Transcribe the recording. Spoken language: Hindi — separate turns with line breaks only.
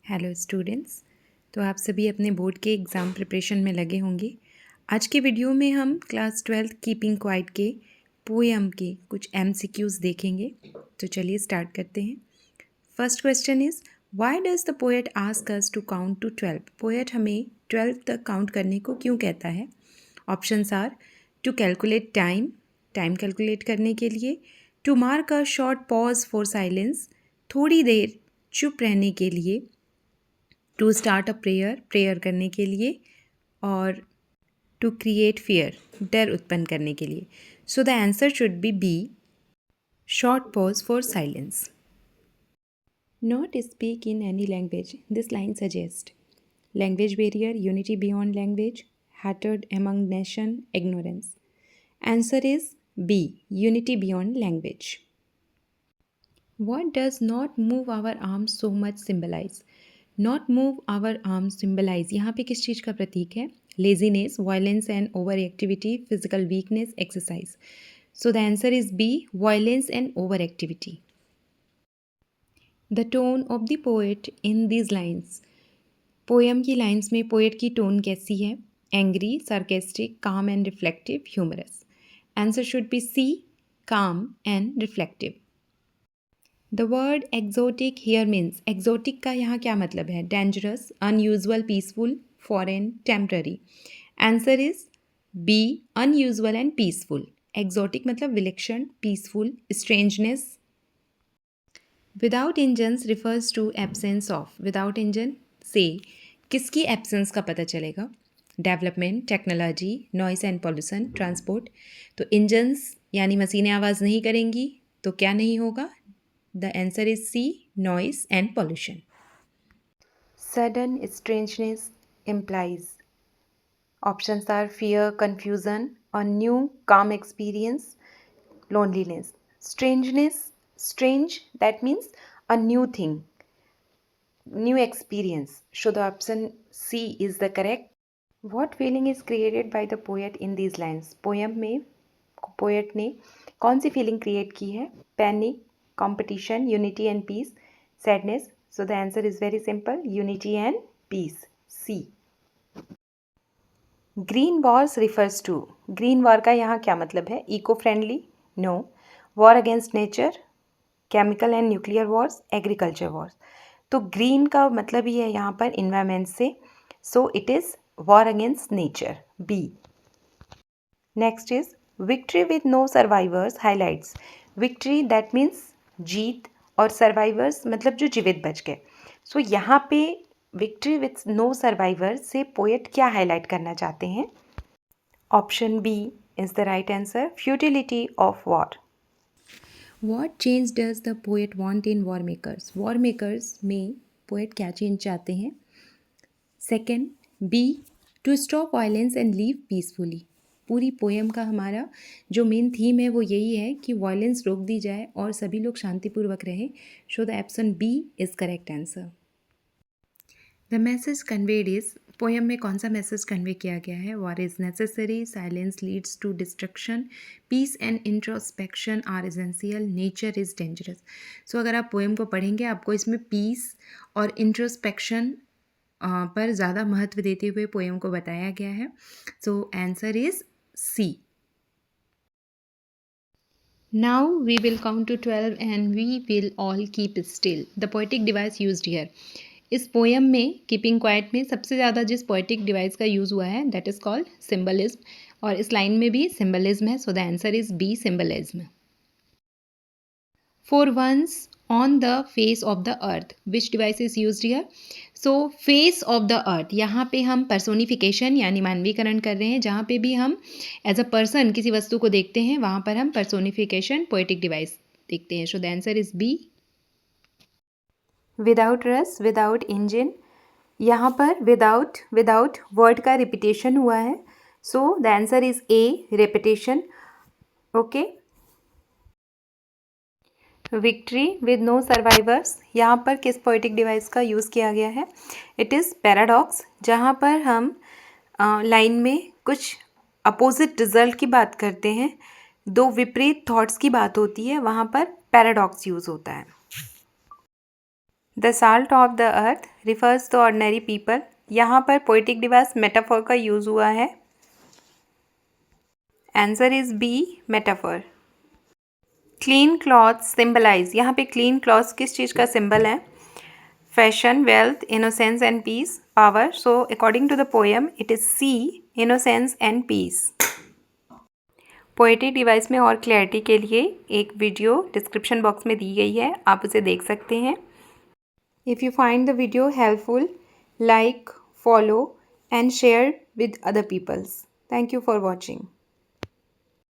Hello students. तो आप सभी अपने बोर्ड के एग्ज़ाम प्रिपरेशन में लगे होंगे। आज के वीडियो में हम क्लास 12 कीपिंग क्वाइट के पोएम के कुछ MCQs देखेंगे। तो चलिए स्टार्ट करते हैं। First question is why does the poet ask us to count to 12? Poet हमें 12 तक काउंट करने को क्यों कहता है? Options are to calculate time, time calculate करने के लिए, to mark a short pause for silence, थोड़ी देर चुप रहने के लिए, to start a prayer, prayer करने के लिए, और टू क्रिएट फियर, डर उत्पन्न करने के लिए। So the answer should be B, short pause for silence. Not speak in any language, this line suggest language barrier, unity beyond language, hatred among nation, ignorance. Answer is B, unity beyond language. What does not move our arms so much symbolize? Not move our arms symbolize यहाँ पे किस चीज़ का प्रतीक है? Laziness, violence and overactivity, physical weakness, exercise. So the answer is B, violence and overactivity. The tone of the poet in these lines. Poem की लाइन्स में पोएट की टोन कैसी है? Angry, sarcastic, calm and reflective, humorous. Answer should be C, calm and reflective. The word exotic here means, exotic का यहाँ क्या मतलब है? Dangerous, unusual, peaceful, foreign, temporary. Answer is B, unusual and peaceful. Exotic मतलब विलक्षण, peaceful, strangeness. Without engines refers to absence of. Without engine से किसकी एब्सेंस का पता चलेगा? Development, technology, noise and pollution, transport. तो इंजन्स यानी मशीनें आवाज़ नहीं करेंगी तो क्या नहीं होगा? The answer is C, noise and pollution. Sudden strangeness implies. Options are fear, confusion, a new calm experience, loneliness. Strangeness, strange, that means a new thing, new experience. So the option C is the correct. What feeling is created by the poet in these lines? Poem में poet ने कौन सी feeling create की है? Panic, competition, unity and peace, sadness. So the answer is very simple, unity and peace, C. Green wars refers to. Green war का यहाँ क्या मतलब है? Eco friendly, no. War against nature, chemical and nuclear wars, agriculture wars. तो green का मतलब ही है यहाँ पर environment से, so it is war against nature, B. Next is victory with no survivors highlights. Victory that means जीत, और सर्वाइवर्स मतलब जो जीवित बच गए. सो यहाँ पे विक्ट्री विथ नो सर्वाइवर से पोएट क्या हाईलाइट करना चाहते हैं? Option B is the right answer, futility of war. What change does the poet want in war makers? War makers में पोएट क्या चेंज चाहते हैं? Second, B, to stop violence and live peacefully. पूरी पोएम का हमारा जो मेन थीम है वो यही है कि वायलेंस रोक दी जाए और सभी लोग शांतिपूर्वक रहें. So the option B is correct answer. The message conveyed is, poem में कौन सा मैसेज कन्वे किया गया है? War is necessary, silence leads to destruction, peace and introspection are essential, nature is dangerous. So अगर आप पोएम को पढ़ेंगे आपको इसमें पीस और इंट्रोस्पेक्शन पर ज़्यादा महत्व देते हुए पोएम को बताया गया है. So answer is C. Now we will count to 12 and we will all keep still. The poetic device used here. इस पोएम में कीपिंग क्वाइट में सबसे ज़्यादा जिस पोएटिक डिवाइस का यूज़ हुआ है दैट इज़ कॉल्ड सिम्बलिज्म, और इस लाइन में भी सिम्बलिज्म है. So the answer is B, symbolism. For once on the face of the earth, which device is used here? So face of the earth, यहाँ पे हम पर्सोनिफिकेशन यानी मानवीकरण कर रहे हैं. जहाँ पे भी हम एज अ पर्सन किसी वस्तु को देखते हैं वहाँ पर हम पर्सोनिफिकेशन पोएटिक डिवाइस देखते हैं. So the answer is B. Without rush, without engine, यहाँ पर विदाउट विदाउट वर्ड का रिपीटेशन हुआ है. So the answer is A, repetition. Okay. Victory with no survivors, यहाँ पर किस पोएटिक डिवाइस का यूज़ किया गया है? It is paradox. जहाँ पर हम लाइन में कुछ अपोजिट रिजल्ट की बात करते हैं, दो विपरीत थॉट्स की बात होती है, वहाँ पर पैराडॉक्स यूज़ होता है. The salt of the earth refers to ordinary people. यहाँ पर पोएटिक डिवाइस मेटाफोर का यूज हुआ है। Answer is B, metaphor. Clean clothes symbolize, यहाँ पे क्लीन क्लॉथ्स किस चीज़ का सिंबल है? Fashion, wealth, innocence and peace, power. So according to the poem it is C, innocence and peace. Poetic device में और क्लैरिटी के लिए एक वीडियो डिस्क्रिप्शन बॉक्स में दी गई है, आप उसे देख सकते हैं। If you find the video helpful, like, follow and share with other peoples. Thank you for watching.